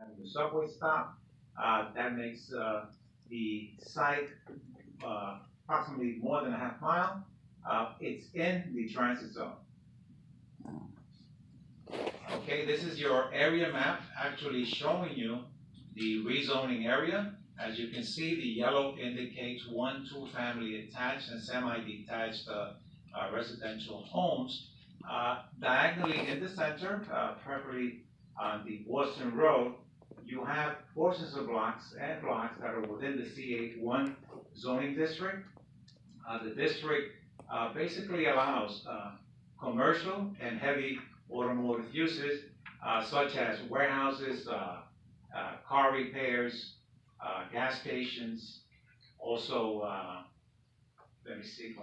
having the subway stop. That makes the site approximately more than a half mile. It's in the transit zone. Okay, this is your area map actually showing you the rezoning area. As you can see, the yellow indicates 1-2 family attached and semi-detached residential homes. Diagonally in the center, preferably on the Boston Road, you have portions of blocks and blocks that are within the C81 zoning district. The district basically allows commercial and heavy automotive uses, such as warehouses, car repairs, gas stations, also, let me see.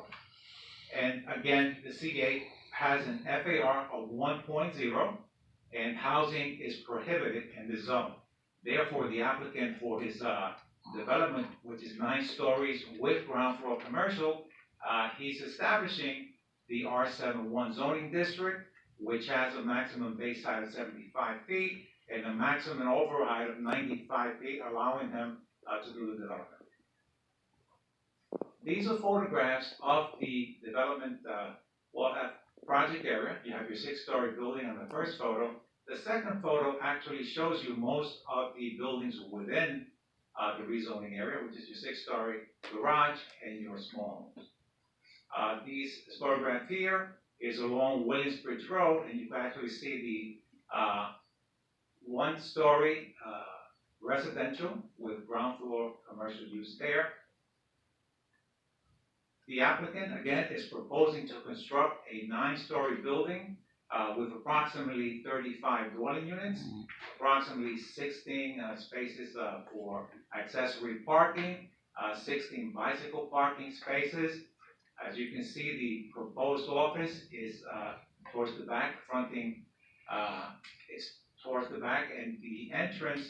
And again, the C8 has an FAR of 1.0, and housing is prohibited in the zone. Therefore, the applicant for his development, which is 9 stories with ground floor commercial, he's establishing the R71 zoning district, which has a maximum base height of 75 feet and a maximum over height of 95 feet, allowing him to do the development. These are photographs of the development project area. You have your 6-story building on the first photo. The second photo actually shows you most of the buildings within the rezoning area, which is your 6-story garage and your small homes. This photograph here is along Williamsbridge Road, and you can actually see the 1-story residential with ground floor commercial use there. The applicant, again, is proposing to construct a 9-story building with approximately 35 dwelling units, approximately 16 spaces for accessory parking, 16 bicycle parking spaces. As you can see, the proposed office is towards the back, fronting is towards the back, and the entrance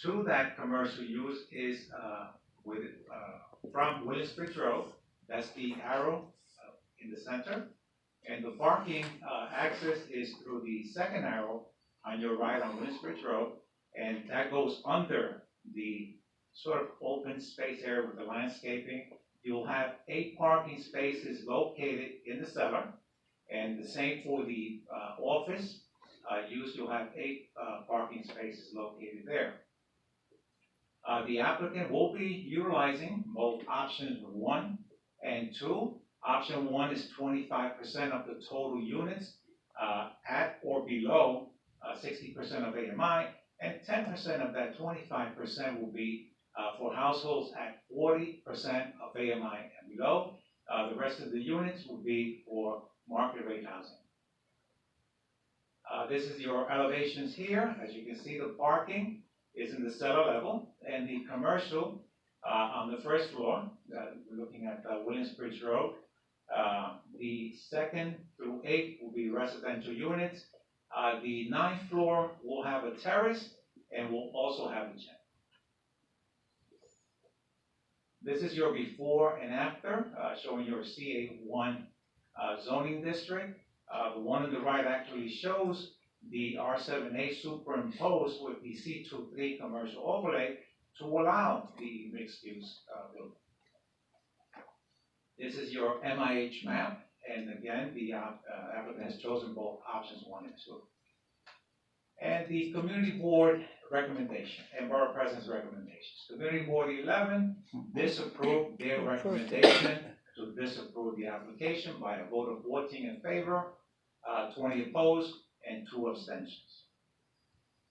to that commercial use is from Williamsbridge Road. That's the arrow in the center. And the parking access is through the second arrow on your right on Williamsbridge Road, and that goes under the sort of open space area with the landscaping. You'll have 8 parking spaces located in the cellar, and the same for the office use. You'll have 8 parking spaces located there. The applicant will be utilizing both options 1 and 2. Option 1 is 25% of the total units at or below 60% of AMI, and 10% of that 25% will be for households at 40% of AMI and below. The rest of the units will be for market rate housing. This is your elevations here. As you can see, the parking is in the cellar level, and the commercial on the first floor, we're looking at Williamsbridge Road. The 2nd through 8th will be residential units. The 9th floor will have a terrace and will also have a gym. This is your before and after, showing your CA1 zoning district. The one on the right actually shows the R7A superimposed with the C23 commercial overlay to allow the mixed-use building. This is your MIH map, and again, the applicant has chosen both options 1 and 2. And the community board recommendation and borough president's recommendations. Community board 11 disapproved their recommendation to disapprove the application by a vote of 14 in favor, 20 opposed, and 2 abstentions.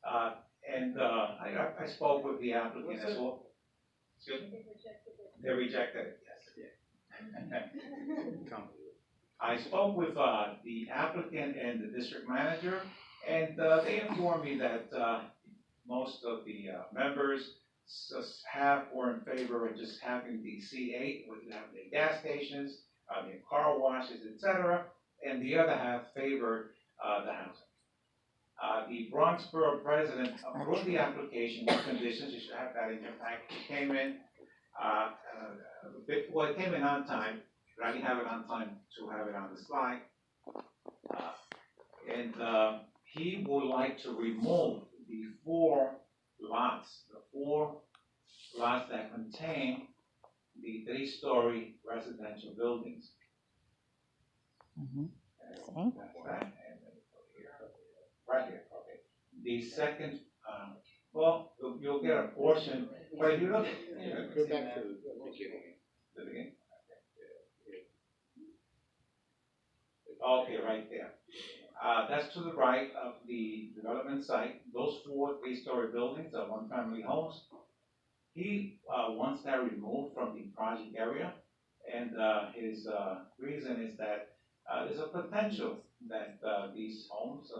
I spoke with the applicant as well. Excuse me? They rejected it, yes. I spoke with the applicant and the district manager, and they informed me that most of the members were in favor of just having the C8, with having the gas stations, the car washes, etc., and the other half favored the housing. The Bronx Borough President approved the application with conditions. You should have that in your package. It came in it came in on time, but I didn't have it on time to have it on the slide. He would like to remove the 4 three-story residential buildings. See? That's that, and then go here, right here, okay. The second, well, you'll get a portion, but if you look, Go back to the beginning. the beginning. Okay, right there. That's to the right of the development site. Those 4 three-story buildings are one-family homes. He wants that removed from the project area, and his reason is that there's a potential that these homes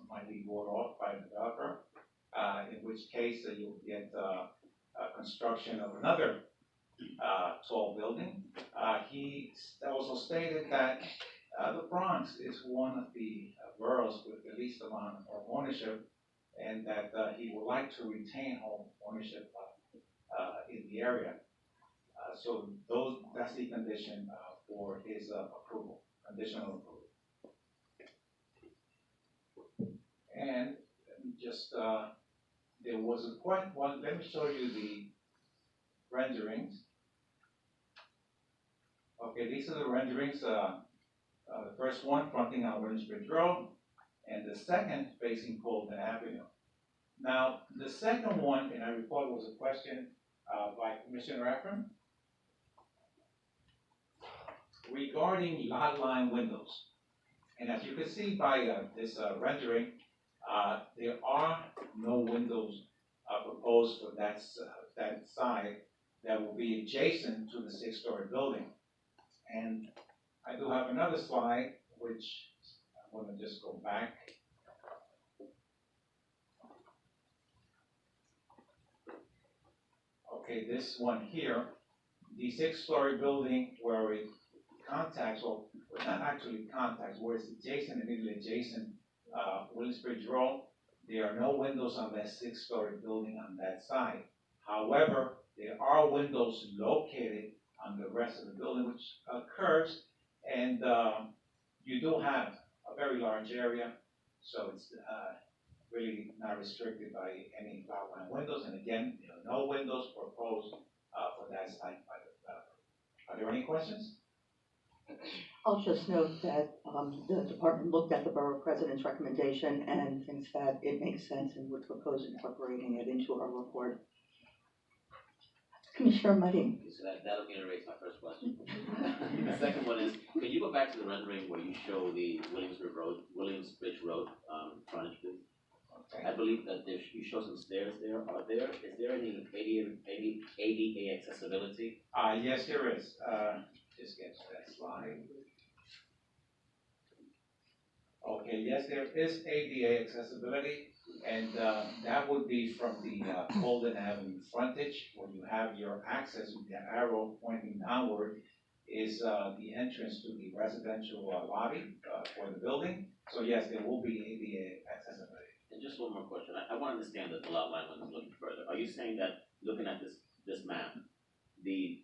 might be bought off by a developer, in which case you'll get construction of another tall building. He also stated that the Bronx is one of the boroughs with the least amount of ownership, and that he would like to retain home ownership in the area. So that's the condition for his approval, conditional approval. And just, there was a quite one, let me show you the renderings. Okay, these are the renderings. The first one fronting on Williamsbridge Road, and the second facing Colton Avenue. Now, the second one, and I recall was a question by Commissioner Efron regarding lot line windows. And as you can see by this rendering, there are no windows proposed for that side that will be adjacent to the 6-story building. And I do have another slide, which I'm going to just go back. Okay, this one here, the 6-story building where it contacts, or not actually contacts, where it's adjacent, immediately adjacent Williamsbridge Road, there are no windows on that 6-story building on that side. However, there are windows located on the rest of the building, which curves, and you do have a very large area, so it's really not restricted by any lot line windows. And again, there are no windows proposed for that site by the developer. Are there any questions? I'll just note that the department looked at the borough president's recommendation and thinks that it makes sense and would propose incorporating it into our report. Commissioner Marin. So that'll generate my first question. The second one is, can you go back to the rendering where you show the Williamsbridge Road frontage, please? Okay. I believe that you show some stairs there. Is there any ADA accessibility? Yes, there is. Just get to that slide. Okay, yes, there is ADA accessibility, and that would be from the Colton Avenue frontage, where you have your access with the arrow pointing downward, is the entrance to the residential lobby for the building. So yes, there will be ADA accessibility. And just one more question. I want to understand that the lot line when I'm looking further. Are you saying that looking at this map, the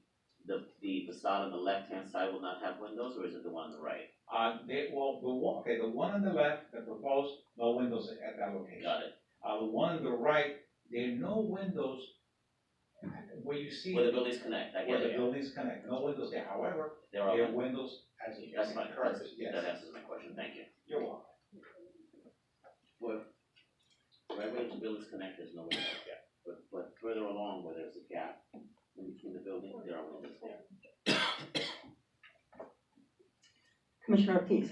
facade on the left-hand side will not have windows, or is it the one on the right? The one on the left, the proposed, no windows at that location. Got it. The one on the right, there are no windows where you see. Where the buildings connect. Where the buildings connect, no windows there. However, there are windows as you That's fine. Yes. That answers my question. Thank you. You're welcome. Wherever the buildings connect, there's no windows there. But further along where there's a gap in between the buildings, there are windows there. Commissioner Ortiz.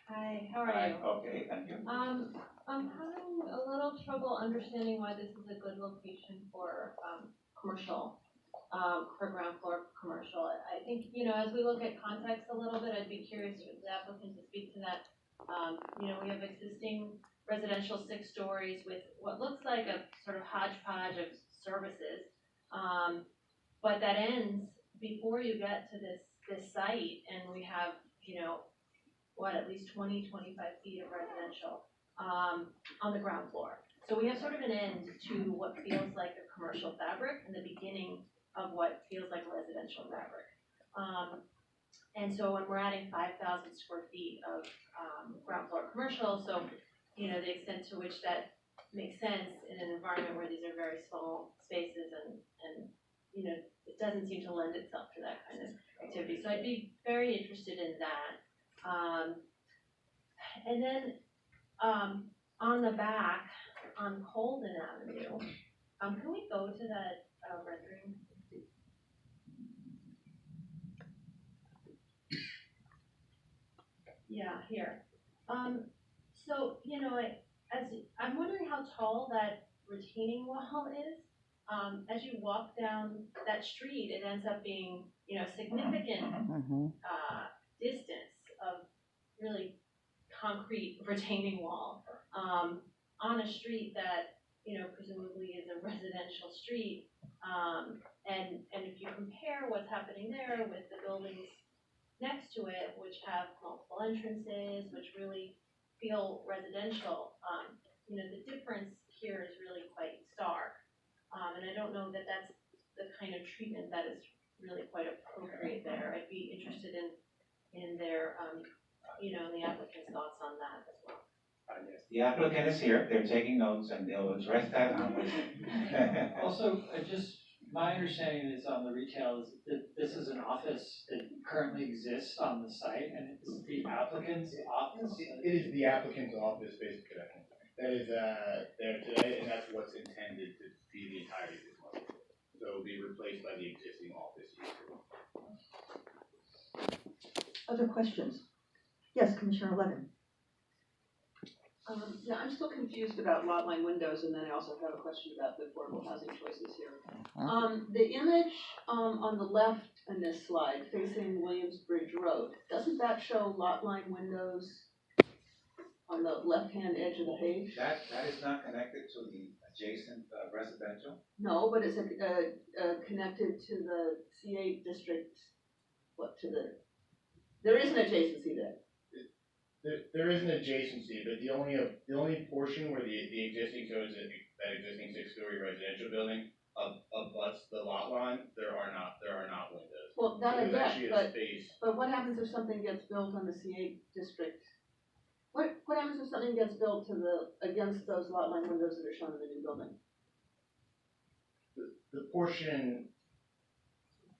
Hi, how are you? Okay, thank you. I'm having a little trouble understanding why this is a good location for commercial, for ground floor commercial. I think, as we look at context a little bit, I'd be curious for the applicant to speak to that. We have existing residential 6 stories with what looks like a sort of hodgepodge of services, but that ends before you get to this site, and we have, at least 20, 25 feet of residential on the ground floor. So we have sort of an end to what feels like a commercial fabric and the beginning of what feels like a residential fabric. And so when we're adding 5,000 square feet of ground floor commercial, so the extent to which that makes sense in an environment where these are very small spaces and it doesn't seem to lend itself to that kind of activity. So I'd be very interested in that. And then on the back, on Colden Avenue, can we go to that rendering? Yeah, here. So, I'm wondering how tall that retaining wall is. As you walk down that street, it ends up being, a significant distance of really concrete retaining wall on a street that, presumably is a residential street. And if you compare what's happening there with the buildings next to it, which have multiple entrances, which really feel residential, the difference here is really quite stark. And I don't know that that's the kind of treatment that is really quite appropriate there. I'd be interested in their, in the applicant's thoughts on that as well. Yes, the applicant is here, they're taking notes and they'll address that. Also, my understanding is on the retail is that this is an office that currently exists on the site, and it's the applicant's office? It is the applicant's office, basically. That is there today, and that's what's intended to be the entirety of this market. So it will be replaced by the existing office use. Other questions? Yes, Commissioner Levin. Yeah, I'm still confused about lot line windows, and then I also have a question about the affordable housing choices here. The image on the left in this slide facing Williamsbridge Road, doesn't that show lot line windows on the left-hand edge of the page? That is not connected to the adjacent residential. No, but it's connected to the C8 district. There is an adjacency there. There is an adjacency, but the only portion where the existing shows that existing 6-story residential building abuts the lot line, there are not windows. Well, that I There's get, actually a space. but what happens if something gets built on the C8 district? What happens if something gets built against those lot line windows that are shown in the new building? The portion.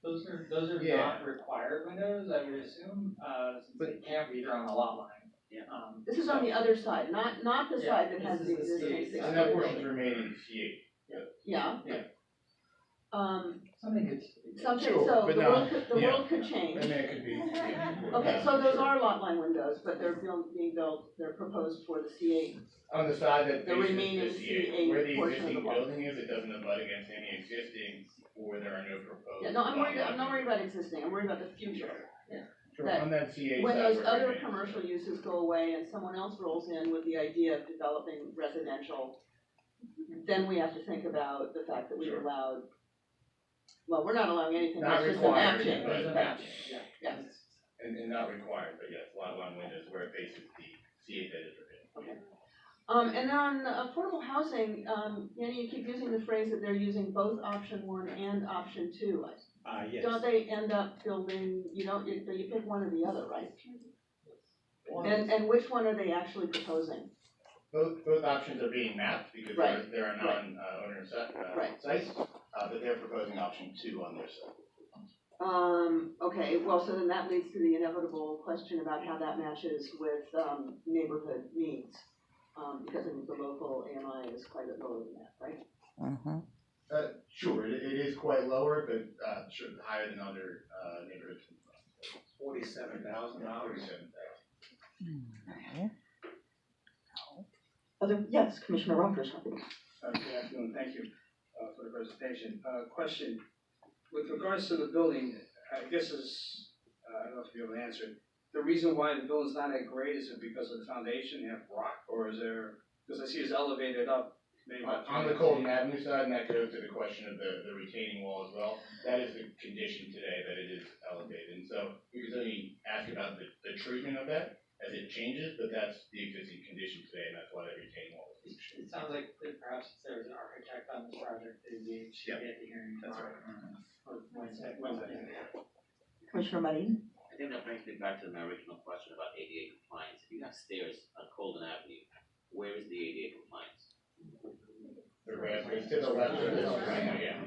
Those are Yeah. not required windows, I would assume, since they can't be on a lot line. Yeah. This is on the other side, not the Yeah, side that has this the is the existing C8 And that 6-story portion's building. remaining C8. Yeah. Yeah. Something, Sure, so but the no, world could change. And then it could be. Yeah. Okay, so those are lot line windows, but they're being built, they're proposed for the C8. On the side that The faces remaining the C8, C8 where the portion of the existing wall. building is, it doesn't abut against any existing, or there are no proposed. Yeah, no, I'm lot not lines. worried about existing, I'm worried about the future. Sure, that on that C8 When side those where it other remains. commercial uses go away and someone else rolls in with the idea of developing residential, then we have to think about the fact that we've Sure. allowed, well, we're not allowing anything, Not it's just a map required, change. but- There's a match, yeah. Yeah. And not required, but yes, lot line windows where it faces the C8 that is forbidden. And then on affordable housing, Yanni, you keep using the phrase that they're using both option 1 and option 2. Yes. Don't they end up building, you pick one or the other, right? And which one are they actually proposing? Both options are being mapped because Right. there are non-owner Right. sites, but they're proposing option 2 on their side. Okay, well, so then that leads to the inevitable question about how that matches with neighborhood needs. Because I think the local AMI is quite a bit lower than that, right? Sure, it is quite lower, but sure, higher than other neighborhoods. $47,000. Yes, Commissioner Rogers. Good afternoon, thank you for the presentation. Question, with regards to the building, I guess I don't know if you'll be able to answer it. The reason why the building's not at grade, is it because of the foundation, you have rock, or is there, because I see it's elevated up maybe about On the Colton Avenue side, and that goes to the question of the retaining wall as well, that is the condition today, that it is elevated. And so you can certainly ask about the treatment of that as it changes, but that's the existing condition today, and that's why that retaining wall is. It sounds like that perhaps if there's an architect on this project, they'd be Yeah. get the hearing That's tomorrow. right. Or Wednesday. Commissioner Marin? I think that brings me back to my original question about ADA compliance. If you have stairs on Colden Avenue, where is the ADA compliance? The ramp is to the left of this right now, yeah.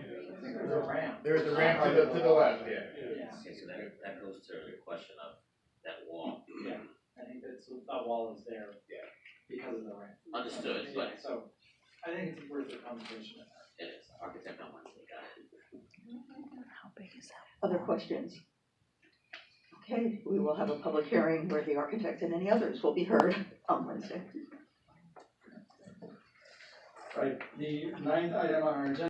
think there's a ramp. There's a ramp to the left, yeah. Yeah. Okay, so that goes to the question of that wall. Yeah, I think that wall is there. Yeah. Because of the ramp. Understood, Yeah, but so, I think it's worth a conversation. it is, architect on Wednesday, got it. Other questions? Okay, we will have a public hearing where the architect and any others will be heard on Wednesday. Right, the ninth item on our agenda